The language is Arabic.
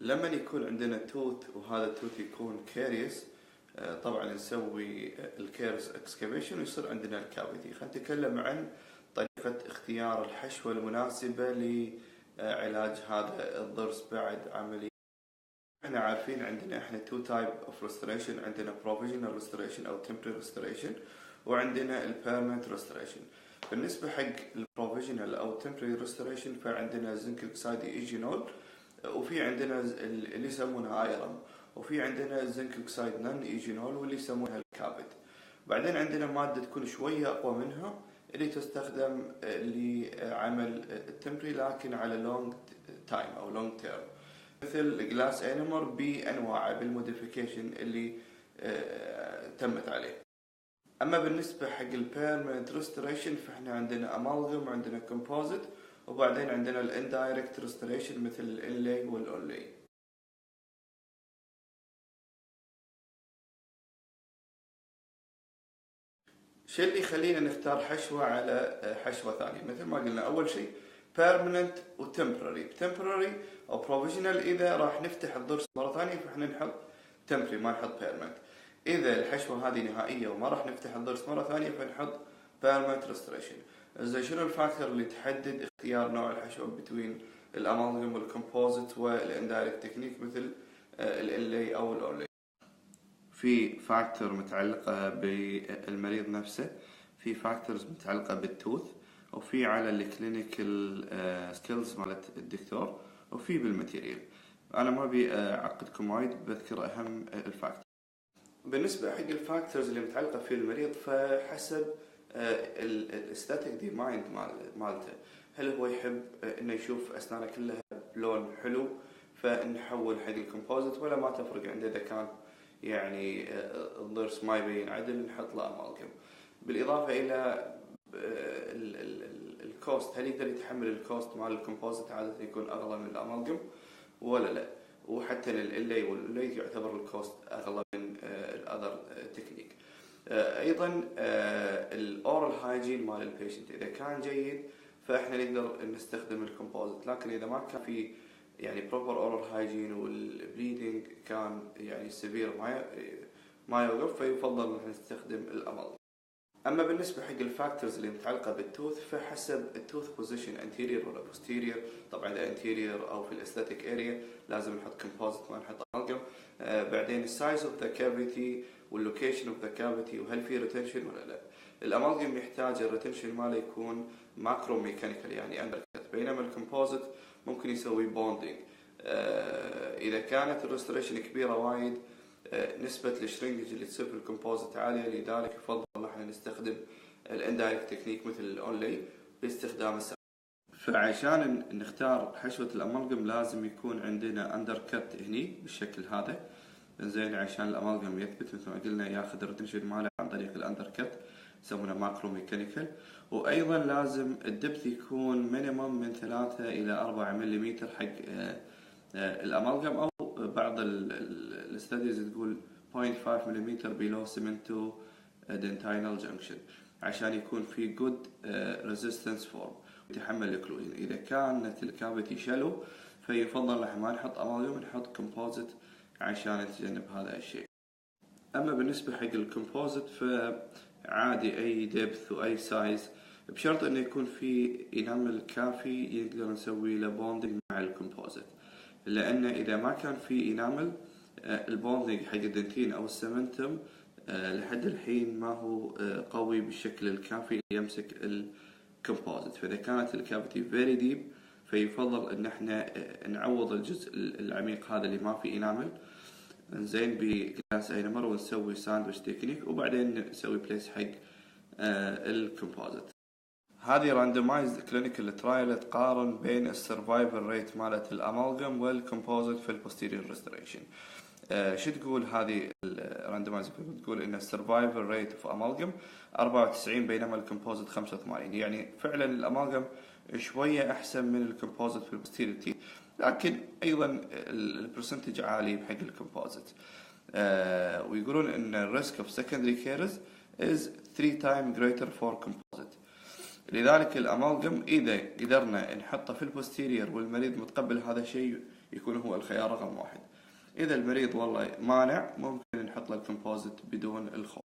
لما يكون عندنا توث وهذا التوث يكون كاريس، طبعا نسوي الكيرس اكسكافيشن ويصير عندنا الكافيتي. خلينا نتكلم عن طريقة اختيار الحشوة المناسبة لعلاج هذا الضرس بعد عملية. احنا عارفين عندنا تو تايب اوف ريستوريشن، عندنا بروفيجنال ريستوريشن او تمبري ريستوريشن، وعندنا البيرمننت ريستوريشن. بالنسبة حق البروفيجنال او تمبري ريستوريشن فعندنا زنك اوكسيد ايجينول، وفي عندنا اللي يسمونها ايرم، وفي عندنا زنك اوكسيد نون ايجينول واللي يسمونها الكابت. بعدين عندنا مادة تكون شوية اقوى منها اللي تستخدم لعمل التمبري لكن على لونج تايم او لونج تيرم، مثل جلاس انيمر بانواعه بالموديفيكيشن اللي تمت عليه. اما بالنسبه حق البيرمننت ريستوريشن فاحنا عندنا امالغم وعندنا كومبوزيت، وبعدين عندنا الاندايركت ريستوريشن مثل الانلي والاونلي. الشيء اللي يخلينا نختار حشوه على حشوه ثانيه مثل ما قلنا، اول شيء بيرمننت وتمبرري. تمبرري او بروفيشنال اذا راح نفتح الضرس مره ثانيه فاحنا نحط تمبري ما نحط بيرمننت. اذا الحشوه هذه نهائيه وما راح نفتح الضرس مره ثانيه فنحط بيرمننت ريستوريشن. زين شنو الفاكتور اللي تحدد اختيار نوع الحشوه بين الامالغم والكومبوزيت والاندايركت تكنيك مثل الانلي او الاونلي؟ في فاكتور متعلقه بالمريض نفسه، في فاكتورز متعلقه بالتوث، وفي على الكلينيكال سكيلز مالت الدكتور، وفي بالماتيريال. انا ما ابي اعقدكم وايد، بذكر اهم الفاكتور. بالنسبه حق الفاكتورز اللي متعلقه في المريض فحسب الاستاتيك دي مايند مالته. هل هو يحب انه يشوف اسنانه كلها بلون حلو فنحول حق الكومبوزيت، ولا ما تفرق عنده اذا كان يعني الضرس ما يبين عدل نحط له امالغم. بالاضافه الى الكوست، هل يقدر يتحمل الكوست مال الكومبوزيت عاده يكون اغلى من الامالغم ولا لا؟ وحتى للإلي والإلي يعتبر الكوست اغلى من الاذر تكنيك. ايضا الاورال هايجين مال البيشنت اذا كان جيد فاحنا نقدر نستخدم الكومبوزيت، لكن اذا ما كان في يعني بروبر اورال هايجين والبليدنج كان يعني سيفير ما يوقف فيفضل ان نستخدم الامالغم. اما بالنسبه حق الفاكتورز اللي متعلقه بالتوث فحسب التوث بوزيشن انتيريور ولا بوستيريور. طبعا اذا انتيريور او في الاستاتيك اريا لازم نحط كومبوزيت ما نحط امالغم. بعدين السايز اوف ذا كافيتي واللوكيشن اوف ذا كافيتي وهل في ريتنشن ولا لا. الامالغم يحتاج الريتنشن ماله يكون ماكرو ميكانيكال يعني اندر كت، بينما الكومبوزيت ممكن يسوي بوندينج. اذا كانت الريستوريشن كبيره وايد نسبة الشرينجج اللي تصير في الكومبوزيت عالية، لذلك يفضل احنا نستخدم الاندايركت تكنيك مثل الاونلي باستخدام السم. فعشان نختار حشوة الامالغم لازم يكون عندنا اندر كت هني بالشكل هذا، زين عشان الامالغم يثبت مثل ما قلنا ياخذ الريتنشن ماله عن طريق الاندر كت يسمونه ماكرو ميكانيكال. وايضا لازم الدبث يكون مينيمم من 3 الى 4 ملم حق الامالغم، او بعض الاستاديز تقول 0.5 ملم below cemento dentinal junction عشان يكون في good resistance form ويتحمل الاكلوجن. اذا كانت الكافيتي شلو فيفضل احنا ما نحط امالغم، نحط كومبوزيت عشان نتجنب هذا الشيء. اما بالنسبه حق الكومبوزيت فعادي اي دبث واي سايز، بشرط انه يكون في انامل كافي يقدر نسوي له بوندنج مع الكومبوزيت، لأن إذا ما كان في إنامل البوندنج حق الدنتين أو السمنتم لحد الحين ما هو قوي بالشكل الكافي يمسك الكومبوزيت. فإذا كانت الكافيتي فيري ديب فيفضل إن احنا نعوض الجزء العميق هذا اللي ما في إنامل زين بجلاس اينمر ونسوي ساندويتش تكنيك، وبعدين نسوي بليس حق الكومبوزيت. هذه راندمايزد كلينيكال ترايل تقارن بين السرفايفل ريت مالت الامالغم والكومبوزيت في البوستيريور ريستوريشن. شو تقول هذه الراندمايزد؟ تقول ان السرفايفل ريت في امالغم 94 بينما الكومبوزيت 85، يعني فعلا الامالغم شويه احسن من الكومبوزيت في البوستيريور تي، لكن ايضا البرسنتج عالي بحق الكومبوزيت. ويقولون ان الريسك اوف سكندري كيرز is 3 times greater for composite. لذلك الامالغم اذا قدرنا نحطه في البوستيريور والمريض متقبل هذا الشيء يكون هو الخيار رقم 1. إذا المريض والله مانع ممكن نحط له الكومبوزيت بدون الخوف.